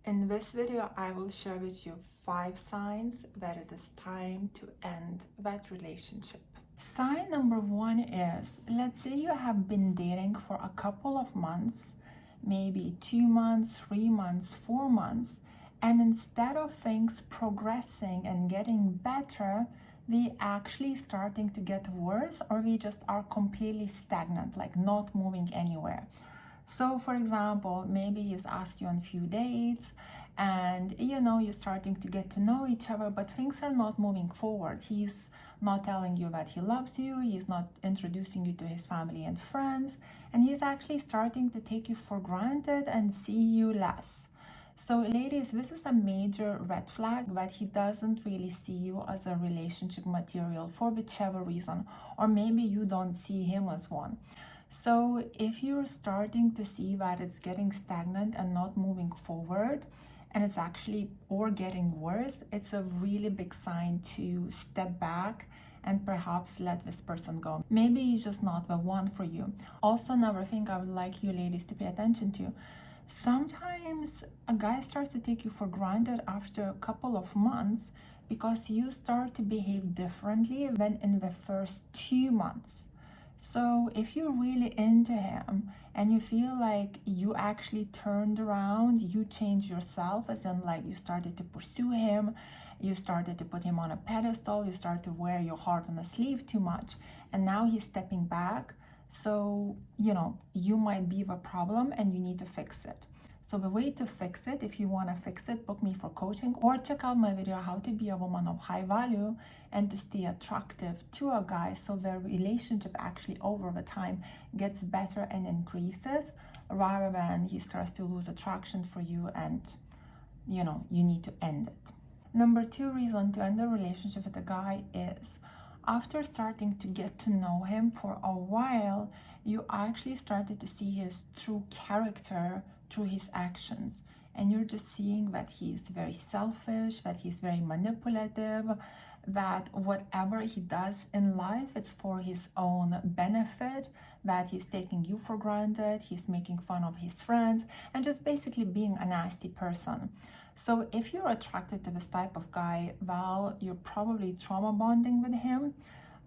In this video, I will share with you 5 signs that it is time to end that relationship. Sign number 1 is, let's say you have been dating for a couple of months, maybe 2 months, 3 months, 4 months, and instead of things progressing and getting better, they actually starting to get worse, or we just are completely stagnant, like not moving anywhere. So, for example, maybe he's asked you on a few dates and you're starting to get to know each other, but things are not moving forward. He's not telling you that he loves you, he's not introducing you to his family and friends, and he's actually starting to take you for granted and see you less. So, ladies, this is a major red flag that he doesn't really see you as a relationship material for whichever reason, or maybe you don't see him as one. So if you're starting to see that it's getting stagnant and not moving forward, and it's actually or getting worse, it's a really big sign to step back and perhaps let this person go. Maybe he's just not the one for you. Also, another thing I would like you ladies to pay attention to, sometimes a guy starts to take you for granted after a couple of months because you start to behave differently than in the first 2 months. So if you're really into him and you feel like you actually turned around, you changed yourself, as in like you started to pursue him, you started to put him on a pedestal, you started to wear your heart on a sleeve too much, and now he's stepping back. So, you might be the problem and you need to fix it. So the way to fix it, if you want to fix it, book me for coaching or check out my video, How to Be a Woman of High Value and to stay attractive to a guy so their relationship actually over the time gets better and increases, rather than he starts to lose attraction for you and, you need to end it. Number 2 reason to end a relationship with a guy is, after starting to get to know him for a while, you actually started to see his true character through his actions. And you're just seeing that he's very selfish, that he's very manipulative, that whatever he does in life, it's for his own benefit, that he's taking you for granted, he's making fun of his friends, and just basically being a nasty person. So if you're attracted to this type of guy, well, you're probably trauma bonding with him.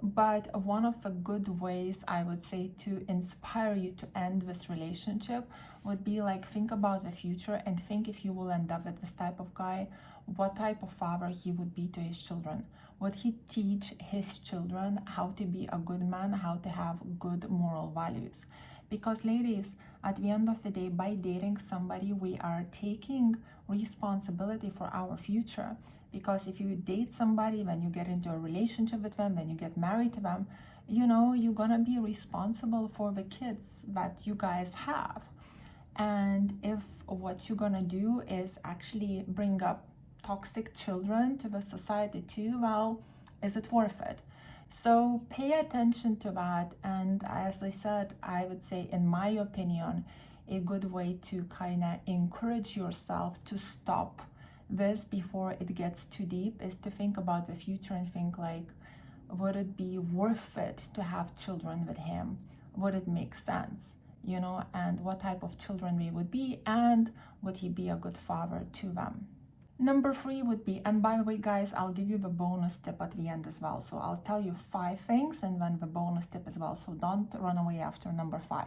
But one of the good ways I would say to inspire you to end this relationship would be like, think about the future and think, if you will end up with this type of guy, what type of father he would be to his children. Would he teach his children how to be a good man, how to have good moral values? Because ladies, at the end of the day, by dating somebody, we are taking responsibility for our future. Because if you date somebody, when you get into a relationship with them, when you get married to them, you're gonna be responsible for the kids that you guys have. And if what you're gonna do is actually bring up toxic children to the society too, well, is it worth it? So pay attention to that. And as I said, I would say, in my opinion, a good way to kind of encourage yourself to stop this before it gets too deep is to think about the future and think like, would it be worth it to have children with him? Would it make sense? And what type of children we would be, and would he be a good father to them? Number 3 would be, and by the way, guys, I'll give you the bonus tip at the end as well. So I'll tell you 5 things and then the bonus tip as well. So don't run away after number 5.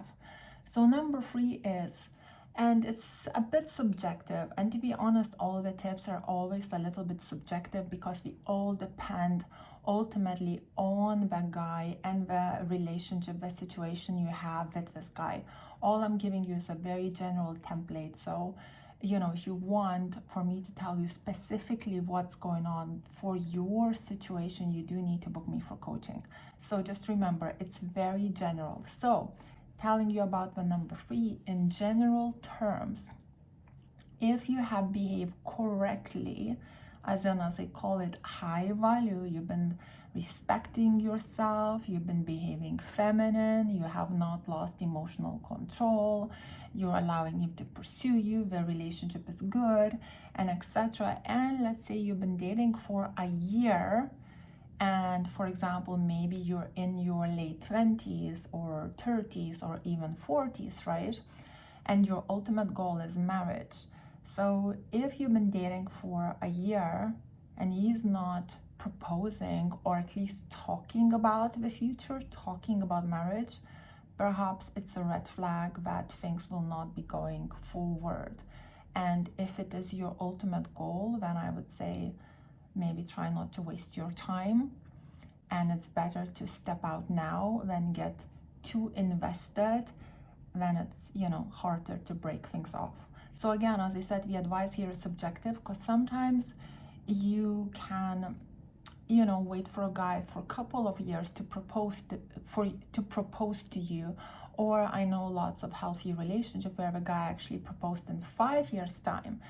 So number 3 is, and it's a bit subjective. And to be honest, all of the tips are always a little bit subjective because we all depend ultimately on the guy and the relationship, the situation you have with this guy. All I'm giving you is a very general template. So if you want for me to tell you specifically what's going on for your situation, you do need to book me for coaching. So just remember, it's very general. So telling you about the number 3, in general terms, if you have behaved correctly, as I call it, high value, you've been respecting yourself, you've been behaving feminine, you have not lost emotional control, you're allowing him to pursue you, the relationship is good, and etc. And let's say you've been dating for a year, and for example, maybe you're in your late 20s or 30s or even 40s, right? And your ultimate goal is marriage. So if you've been dating for a year and he's not proposing, or at least talking about the future, talking about marriage, perhaps it's a red flag that things will not be going forward. And if it is your ultimate goal, then I would say maybe try not to waste your time. And it's better to step out now than get too invested, then it's, harder to break things off. So again, as I said, the advice here is subjective, because sometimes you can, wait for a guy for a couple of years to propose to you. Or I know lots of healthy relationships where the guy actually proposed in 5 years' time.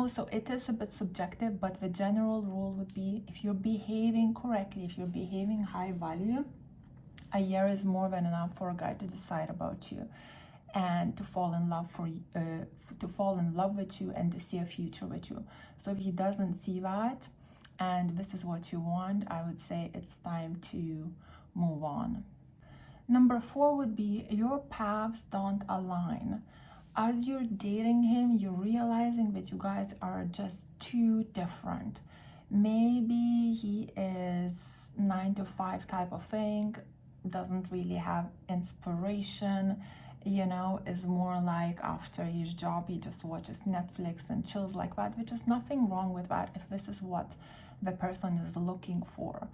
So it is a bit subjective, but the general rule would be, if you're behaving correctly, if you're behaving high value, a year is more than enough for a guy to decide about you and to fall in love with you and to see a future with you. So if he doesn't see that, and this is what you want, I would say it's time to move on. Number 4 would be, your paths don't align. As you're dating him, you're realizing that you guys are just too different. Maybe he is 9 to 5 type of thing, doesn't really have inspiration, is more like after his job he just watches Netflix and chills like that, which is nothing wrong with that if this is what the person is looking for.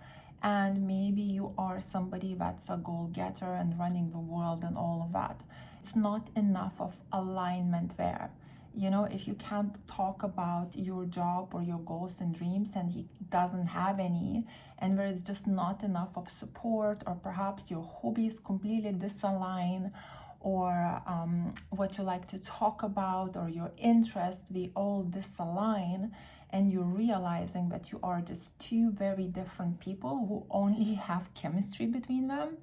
And maybe you are somebody that's a goal-getter and running the world and all of that. It's not enough of alignment there. If you can't talk about your job or your goals and dreams, and he doesn't have any, and there is just not enough of support, or perhaps your hobbies completely disalign, or what you like to talk about, or your interests, we all disalign, and you're realizing that you are just two very different people who only have chemistry between them,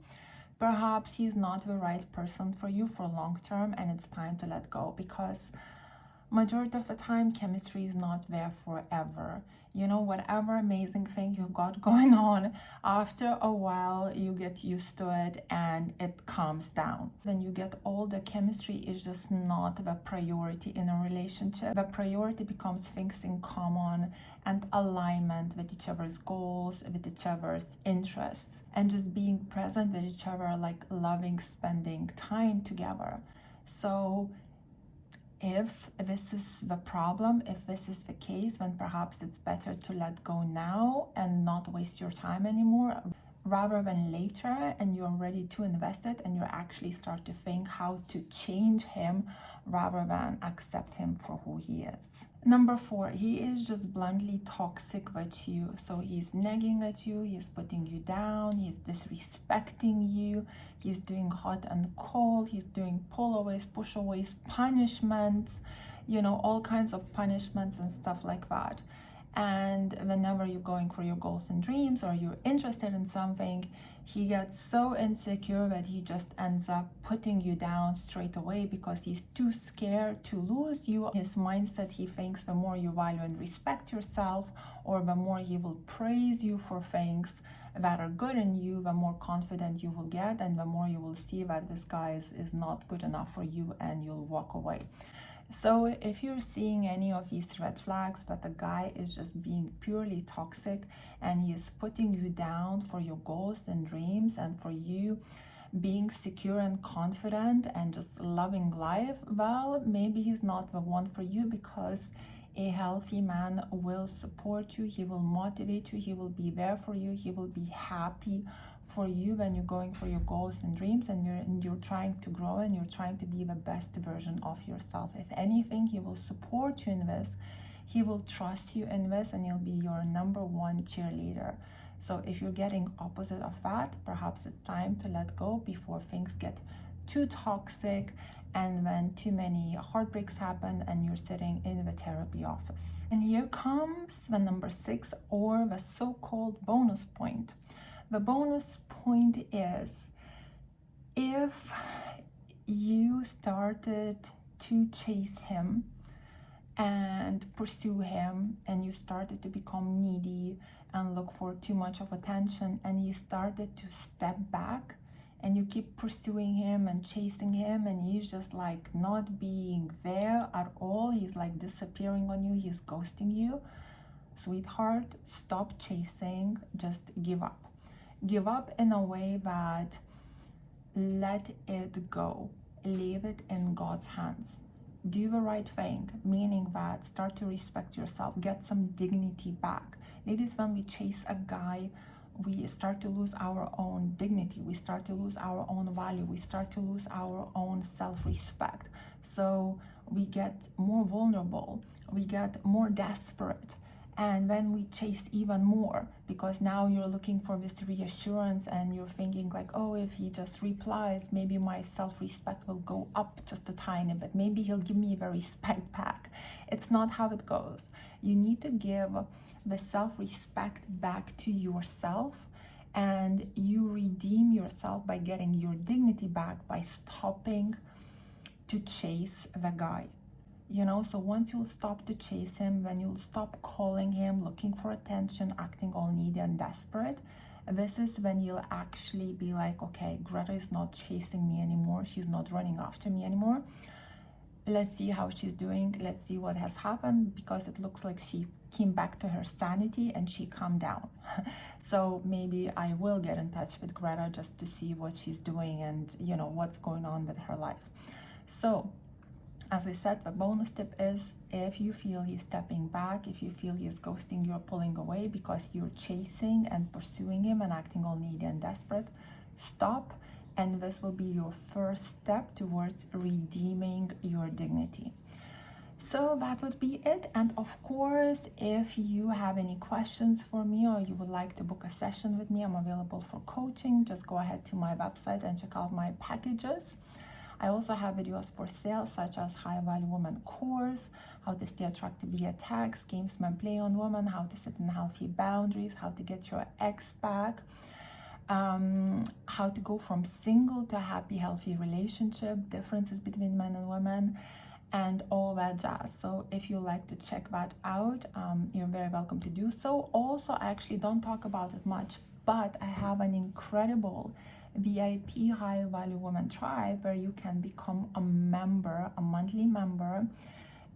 perhaps he's not the right person for you for long term, and it's time to let go, because majority of the time chemistry is not there forever. Whatever amazing thing you got going on, after a while you get used to it and it calms down. Then you get old, the chemistry is just not the priority in a relationship. The priority becomes things in common and alignment with each other's goals, with each other's interests, and just being present with each other, like loving spending time together. So if this is the problem, if this is the case, then perhaps it's better to let go now and not waste your time anymore, rather than later and you're ready to invest it and you actually start to think how to change him rather than accept him for who he is. Number 4, he is just bluntly toxic with you. So he's nagging at you, he's putting you down, he's disrespecting you, he's doing hot and cold, he's doing pull-aways, push-aways, punishments, all kinds of punishments and stuff like that. And whenever you're going for your goals and dreams, or you're interested in something, he gets so insecure that he just ends up putting you down straight away, because he's too scared to lose you. His mindset, he thinks the more you value and respect yourself, or the more he will praise you for things that are good in you, the more confident you will get, and the more you will see that this guy is not good enough for you, and you'll walk away. So if you're seeing any of these red flags, that the guy is just being purely toxic and he is putting you down for your goals and dreams, and for you being secure and confident and just loving life, well, maybe he's not the one for you, because a healthy man will support you, he will motivate you, he will be there for you, he will be happy for you when you're going for your goals and dreams, and you're trying to grow and you're trying to be the best version of yourself. If anything, he will support you in this, he will trust you in this, and he'll be your number 1 cheerleader. So if you're getting opposite of that, perhaps it's time to let go before things get too toxic, and when too many heartbreaks happen and you're sitting in the therapy office. And here comes the number 6, or the so-called bonus point. The bonus point is, if you started to chase him and pursue him, and you started to become needy and look for too much of attention, and he started to step back and you keep pursuing him and chasing him, and he's just like not being there at all, he's like disappearing on you, he's ghosting you, sweetheart, stop chasing, just give up. Give up in a way that let it go, leave it in God's hands. Do the right thing, meaning that start to respect yourself, get some dignity back. Ladies, when we chase a guy, we start to lose our own dignity, we start to lose our own value, we start to lose our own self-respect. So we get more vulnerable, we get more desperate, and then we chase even more, because now you're looking for this reassurance and you're thinking like, oh, if he just replies, maybe my self-respect will go up just a tiny bit, maybe he'll give me the respect back. It's not how it goes. You need to give the self-respect back to yourself, and you redeem yourself by getting your dignity back by stopping to chase the guy. You know, so once you'll stop to chase him, then you'll stop calling him, looking for attention, acting all needy and desperate. This is when you'll actually be like, okay, Greta is not chasing me anymore, she's not running after me anymore. Let's see how she's doing, let's see what has happened, because it looks like she came back to her sanity and she calmed down. So maybe I will get in touch with Greta just to see what she's doing and, you know, what's going on with her life. So as I said, the bonus tip is, if you feel he's stepping back, if you feel he's ghosting, you're pulling away because you're chasing and pursuing him and acting all needy and desperate, stop. And this will be your first step towards redeeming your dignity. So that would be it. And of course, if you have any questions for me or you would like to book a session with me, I'm available for coaching. Just go ahead to my website and check out my packages. I also have videos for sale, such as High Value Woman course, how to stay attractive via text, games men play on women, how to set in healthy boundaries, how to get your ex back, how to go from single to a happy, healthy relationship, differences between men and women, and all that jazz. So if you like to check that out, you're very welcome to do so. Also, I actually don't talk about it much, but I have an incredible VIP High Value Woman tribe where you can become a member, a monthly member.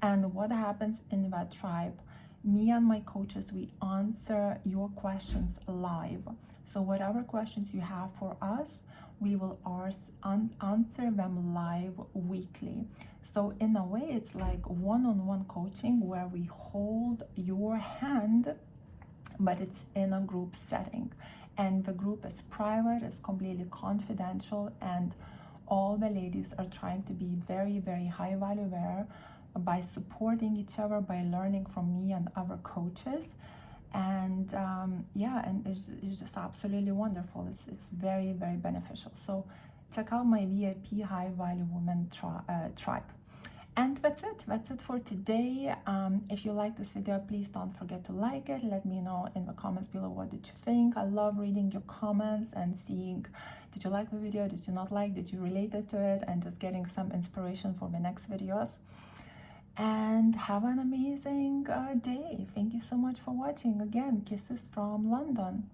And what happens in that tribe, me and my coaches, we answer your questions live. So whatever questions you have for us, we will answer them live weekly. So in a way, it's like one-on-one coaching where we hold your hand, but it's in a group setting. And the group is private, it's completely confidential, and all the ladies are trying to be very, very high value there by supporting each other, by learning from me and other coaches. And yeah, and it's just absolutely wonderful. It's very, very beneficial. So check out my VIP High Value Woman tribe. And that's it for today. If you like this video, please don't forget to like it. Let me know in the comments below, what did you think? I love reading your comments and seeing, did you like the video, did you not like, did you relate it to it, and just getting some inspiration for the next videos. And have an amazing day. Thank you so much for watching. Again, kisses from London.